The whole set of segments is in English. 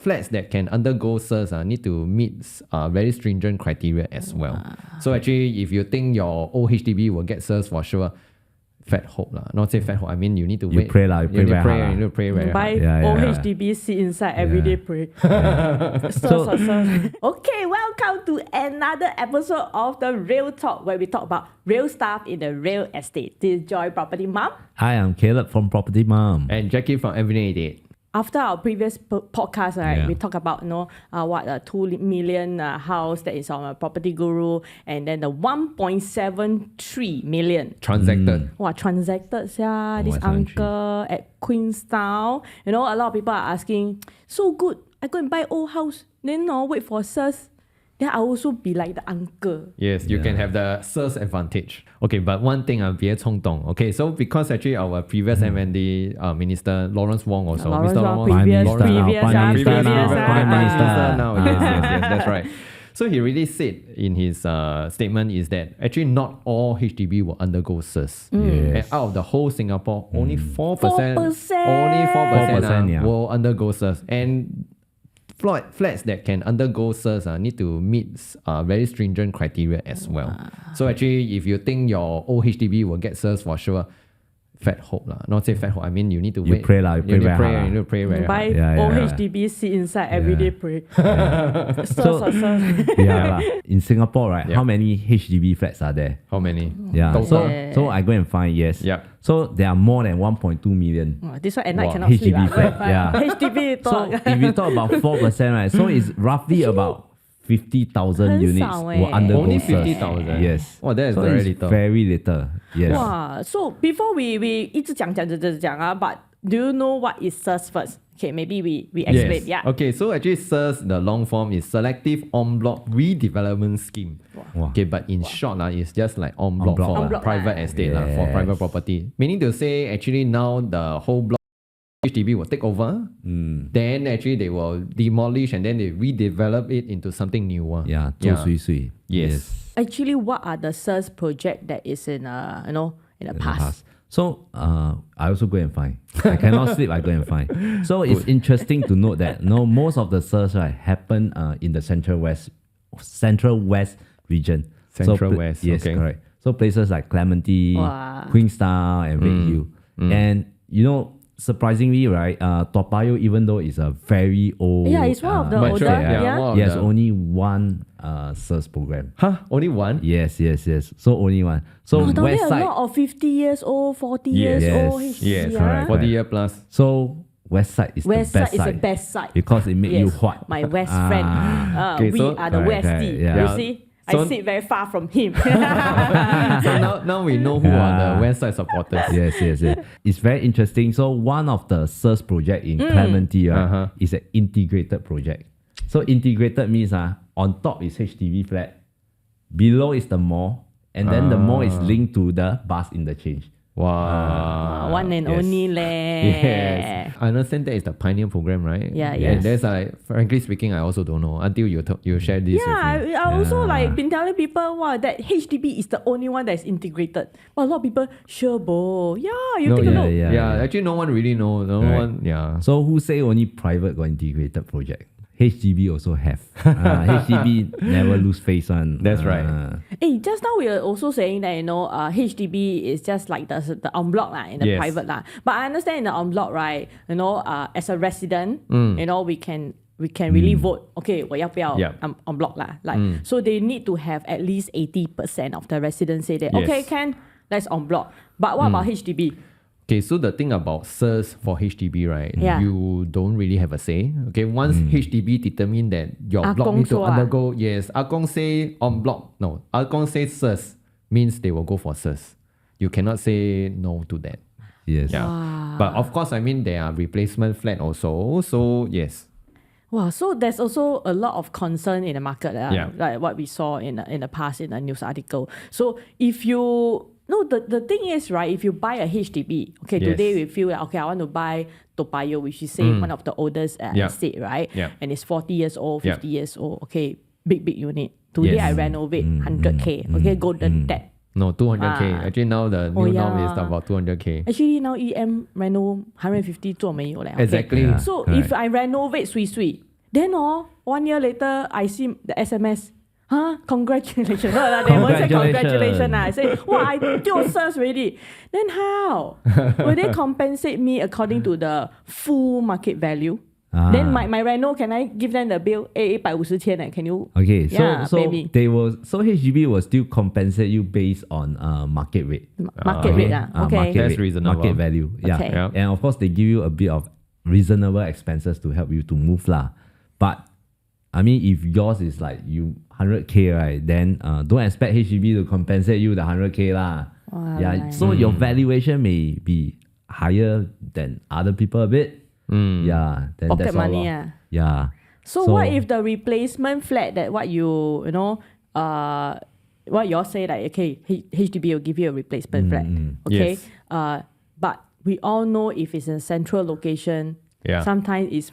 flats that can undergo SERS need to meet very stringent criteria as well. So actually, if you think your old HDB will get SERS for sure, fat hope lah. Not say fat hope. I mean, you need to wait. Pray lah. You pray very hard. You need to pray very hard. Buy old HDB, sit inside every day, pray. Okay, welcome to another episode of the Real Talk, where we talk about real stuff in the real estate. This is Joy, Property Mom. Hi, I'm Caleb from Property Mom. And Jackie from Avenue 88. After our previous podcast, right, we talk about what 2 million house that is on a Property Guru, and then the 1.73 million Transacted. Transacted. This uncle at Queenstown. A lot of people are asking, so good, I go and buy old house, then wait for SERS. Then I also be like the uncle. Yes, you can have the SERS advantage. Okay, but one thing, 别冲动. Okay, so because actually our previous MND Minister Lawrence Wong also, Lawrence Mr. Wong, Wong, previous Prime Minister now. Yes, that's right. So he really said in his statement is that actually not all HDB will undergo SERS. And out of the whole Singapore, only 4%, will undergo SERS. And flats that can undergo SERS need to meet very stringent criteria as well. So actually, if you think your old HDB will get SERS for sure, fat hope lah. Not say fat hope. I mean, you need to wait. Pray lah. You need to pray very hard. Buy old HDB, sit inside every day, pray. In Singapore, right? How many HDB flats are there? How many? Yeah. So I go and find. Yes. Yep. So there are more than 1.2 million. This one at night cannot HDB sleep. flat. Yeah. HDB So if you talk about 4%, right? So it's roughly about 50,000 units will undergo only SERS. 50,000. Yes. Oh, that is so very it's little. Very little. Yes. Wow. So before we 一直讲but do you know what is SERS first? Okay, maybe we explain. Yes. Yeah. Okay, so actually SERS, the long form is Selective Enbloc Redevelopment Scheme. Wow. Okay, but in short, it's just like en bloc for En bloc, private estate, for private property. Meaning to say, actually now the whole block HDB will take over. Then actually they will demolish and then they redevelop it into something newer. Yeah. 做水水. Yes. Actually, what are the SERS project that is in in the past? So I also go and find. I cannot sleep. I go and find. So it's interesting to note that most of the SERS happen in the Central West region. Central West. Yes, okay. correct. So places like Clementi, Queenstown, and Redhill. And surprisingly, right, Toa Payoh, even though it's a very old, it's one of the older. Yes, only one SERS program. Huh? Only one? Yes. So only one. So west side, a lot of 50 years old, 40 years old HDB. Yes, correct. 40 year plus. So west side is the best side. West side is the best side. Because it makes you hot. My west friend. Okay, we are the Westie. You see? I sit very far from him. So now we know who are the west side supporters. Yes. It's very interesting. So one of the SERS project in Clementi is an integrated project. So integrated means on top is HDB flat, below is the mall, and then the mall is linked to the bus interchange. Wow. One and only leh. Yes. I understand that is the pioneer program, right? Yeah, And there's frankly speaking, I also don't know until you share this with me. I also been telling people that HDB is the only one that is integrated. Well, a lot of people sure bo. Yeah, you take a look. Yeah, actually no one really knows. So who say only private got integrated project? HDB also have. HDB never lose face one. That's right. Hey, just now we are also saying that HDB is just like the en bloc in the private lah. But I understand in the en bloc, right? As a resident, we can really vote. Okay, 我要不要 en bloc lah. So they need to have at least 80% of the residents say that okay, let's en bloc. But what about HDB? Okay, so the thing about SERS for HDB, right? You don't really have a say. Okay, once HDB determine that your block need to undergo, Agong say en bloc. No, Agong say SERS means they will go for SERS. You cannot say no to that. Yes. Yeah. Wow. But of course, I mean, there are replacement flat also. So, yes. Wow, so there's also a lot of concern in the market, like what we saw in the past in a news article. So if you... No, the thing is, right, if you buy a HDB, today we feel like, I want to buy Toa Payoh, which is one of the oldest estate, right? And it's 40 years old, 50 years old. Okay, big unit. Today I renovate 100K. Golden tap. No, 200K. Actually now the new norm is about 200K. Actually now EM reno 150 做没有了. Exactly. So if I renovate sui, Then 1 year later, I see the SMS. Congratulations. They won't say congratulations. I say, I do SERS already. Then how? Will they compensate me according to the full market value? Then my reno, can I give them the bill? 150,000 can you? Okay, so pay me? HDB will still compensate you based on market rate. Market rate, okay. Market That's rate, reasonable. market value. Yeah. Okay. Yeah. And of course, they give you a bit of reasonable expenses to help you to move lah. But I mean, if yours is like you 100K, right, then don't expect HDB to compensate you the 100K lah. So your valuation may be higher than other people a bit. Yeah, then Pocket that's all money. Yeah. So what if the replacement flat that what you what you all say like, okay, HDB will give you a replacement flat. Okay. Yes. But we all know if it's in a central location, Yeah. sometimes it's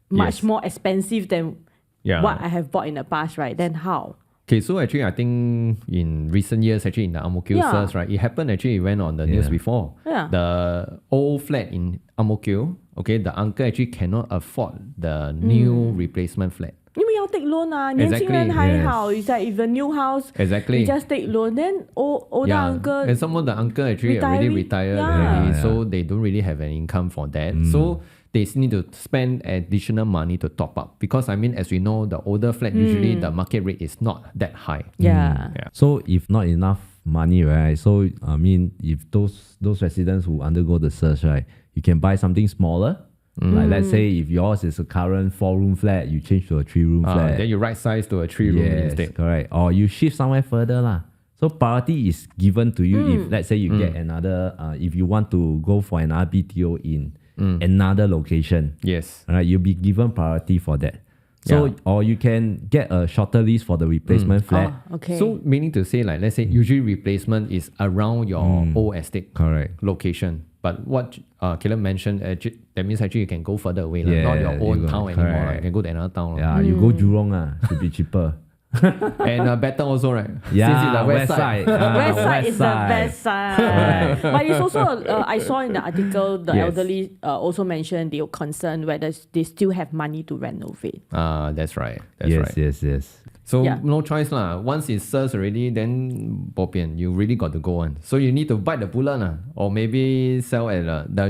much Yes. more expensive than what I have bought in the past, right? Then how? Okay, so actually I think in recent years, actually in the Ang Mo Kio SERS, right, it happened actually, it went on the news before. Yeah. The old flat in Ang Mo Kio, okay, the uncle actually cannot afford the new replacement flat. 因为要 take loan 年轻人还好 It's like if the new house Exactly. you just take loan then older uncle And some of the uncle actually already retired already, so they don't really have an income for that. So they need to spend additional money to top up. Because I mean, as we know, the older flat, usually the market rate is not that high. Yeah. So if not enough money, right? So I mean, if those residents who undergo the SERS, right, you can buy something smaller. Like let's say if yours is a current 4-room flat, you change to a 3-room flat. Then you right size to a 3-room instead. Correct. Or you shift somewhere further lah. So priority is given to you if let's say you get another, if you want to go for an RBTO in another location. Yes. Right, you'll be given priority for that. So or you can get a shorter lease for the replacement flat. Okay. So meaning to say, like, let's say usually replacement is around your old estate location. But what Caleb mentioned, that means actually you can go further away, not your own town anymore. Right? You can go to another town. Yeah, you go Jurong, should be cheaper. And better also, right? Yeah, Since it's the west side. West side is the best side. But it's also, I saw in the article, the elderly also mentioned they were concerned whether they still have money to renovate. That's right. That's right. Yes. So no choice lah. Once it's SERS already, then bopian, you really got to go on. So you need to bite the bullet lah, or maybe sell at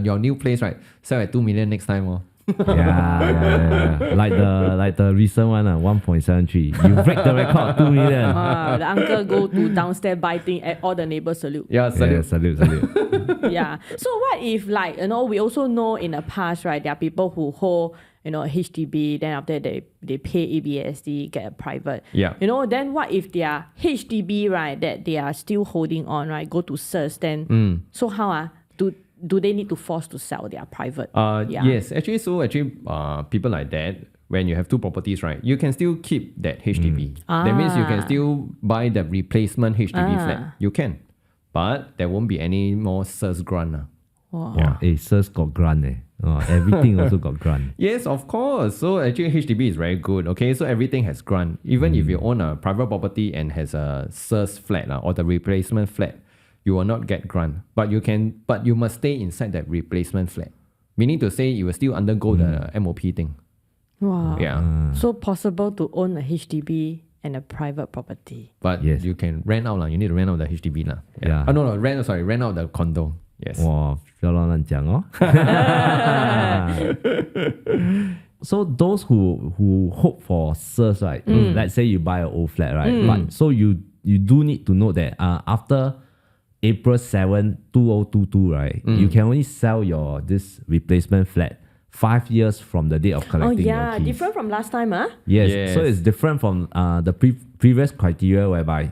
your new place, right? Sell at 2 million next time, oh. Yeah. Like the recent one, 1.73. You break the record, 2 million. The uncle go to downstairs buy thing, all the neighbors salute. Yeah, salute. Yeah. So what if, like, we also know in the past, right, there are people who hold, HDB, then after they pay ABSD, get a private. Yeah. Then what if they are HDB, right, that they are still holding on, right, go to SERS, then so how do they need to force to sell their private? Yes, actually, people like that, when you have 2 properties, right, you can still keep that HDB. That means you can still buy the replacement HDB flat. You can. But there won't be any more SERS grant. Wow. Yeah. SERS got grant. Everything also got grant. Yes, of course. So actually HDB is very good. Okay, so everything has grant. Even if you own a private property and has a SERS flat or the replacement flat, you will not get grant. But you must stay inside that replacement flat. Meaning to say you will still undergo the MOP thing. Wow. Yeah. So possible to own a HDB and a private property. But you can rent out. You need to rent out the HDB. Yeah. Rent out the condo. Yes. Wow, 不要乱乱讲哦。So those who hope for SERS, right? Let's say you buy an old flat, right? But so you do need to know that after April 7, 2022, right? You can only sell this replacement flat 5 years from the date of collecting your keys. Different from last time, huh? Yes. So it's different from the previous criteria whereby,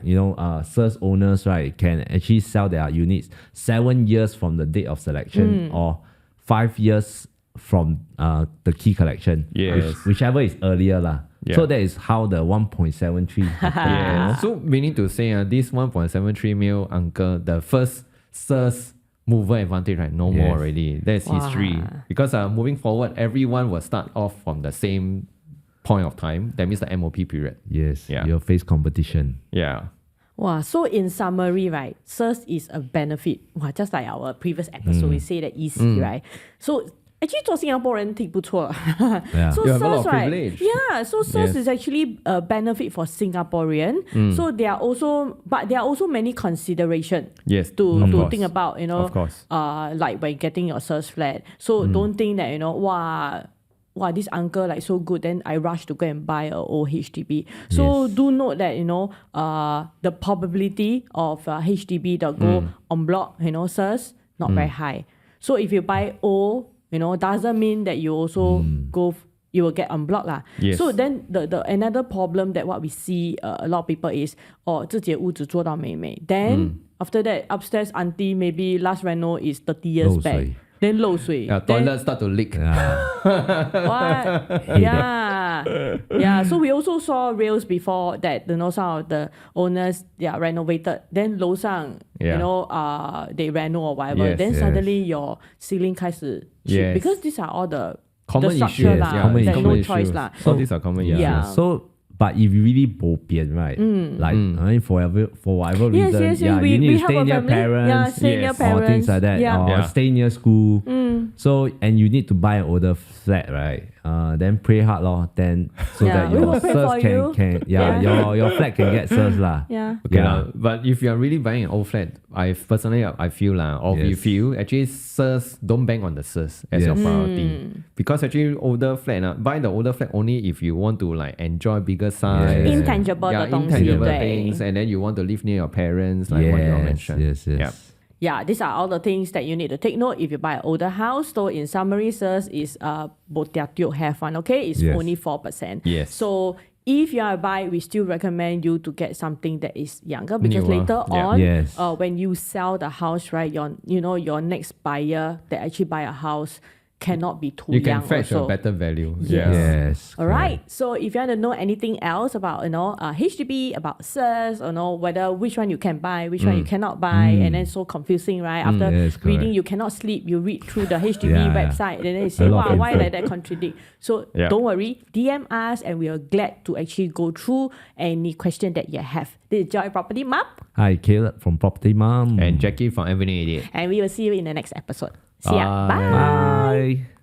SERS owners, right, can actually sell their units 7 years from the date of selection or 5 years from the key collection. Yes. Whichever is earlier lah. Yeah. So that is how the 1.73 Yeah. So meaning to say, this 1.73 mil uncle, the first SERS mover advantage, right? No more already. That's history. Because moving forward, everyone will start off from the same point of time. That means the MOP period. Yes. Yeah. You'll face competition. Yeah. Wow. So in summary, right, SERS is a benefit. Wow, just like our previous episode, we say that easy, right? So actually 做新加坡人挺不错。Yeah. So You have a lot SERS, of right? privilege. Yeah, so SERS is actually a benefit for Singaporean. So there are also many consideration Yes, to think about, Of course. like when getting your SERS flat. So don't think that, wow, this uncle like so good, then I rush to go and buy a old HDB. So do note that, the probability of HDB that go en bloc, SERS, not very high. So if you buy old, doesn't mean that you also you will get en bloc lah. Yes. So then the another problem that what we see a lot of people is, 自己的屋子做到美美. Then after that, upstairs auntie maybe last reno is 30 years back. 漏水. Then 漏水. Toilet start to leak. What? Yeah. So we also saw reels before that, some of the owners, they are renovated. Then 楼上, they reno or whatever. Yes, then yes. suddenly your ceiling 开始 chip. Yes. Because these are all the Common structure issues. lah. common There's no issues. choice lah. So these are common issues. Yeah. So, but if you really bo pian, right? Like, I mean, for whatever Yes, reason, yes, yeah, we you need to help stay our near family. parents, Yeah, stay near yes, parents. or things like that, Yeah. or stay near school. So, and you need to buy an older flat, right? Then pray hard, lor. Then so Yeah, that we your will pray for SERS you. can your flat can get SERS lah. Yeah. Okay, Yeah. but if you are really buying an old flat, I feel or you Yes. feel actually SERS, don't bank on the SERS as your Yes. priority. Because actually older flat, buy the older flat only if you want to like enjoy bigger size. Yes. Intangible 的东西， intangible 对。 things, and then you want to live near your parents, like what you all mentioned. Yes. Yeah. Yeah, these are all the things that you need to take note if you buy an older house. So in summary, SERS is have one, okay? It's Yes. only 4%. Yes. So if you are a buy, we still recommend you to get something that is younger because Newer. later Yeah. on, Yes. when you sell the house, right, your next buyer that actually buy a house cannot be too You can young fetch also. a better value. Yes. Yes. All right. So if you want to know anything else about HDB, about SERS, whether which one you can buy, which one you cannot buy, and then so confusing, right? After Yes, correct. reading, you cannot sleep. You read through the HDB Yeah. website, and then you say, A lot "Wow, of why info. like that contradict?" So Yeah. don't worry. DM us, and we are glad to actually go through any question that you have. This is Joy Property Mom, Hi, Caleb from Property Mom. And Jackie from Avenue 88. and we will see you in the next episode. See ya. Bye. Bye.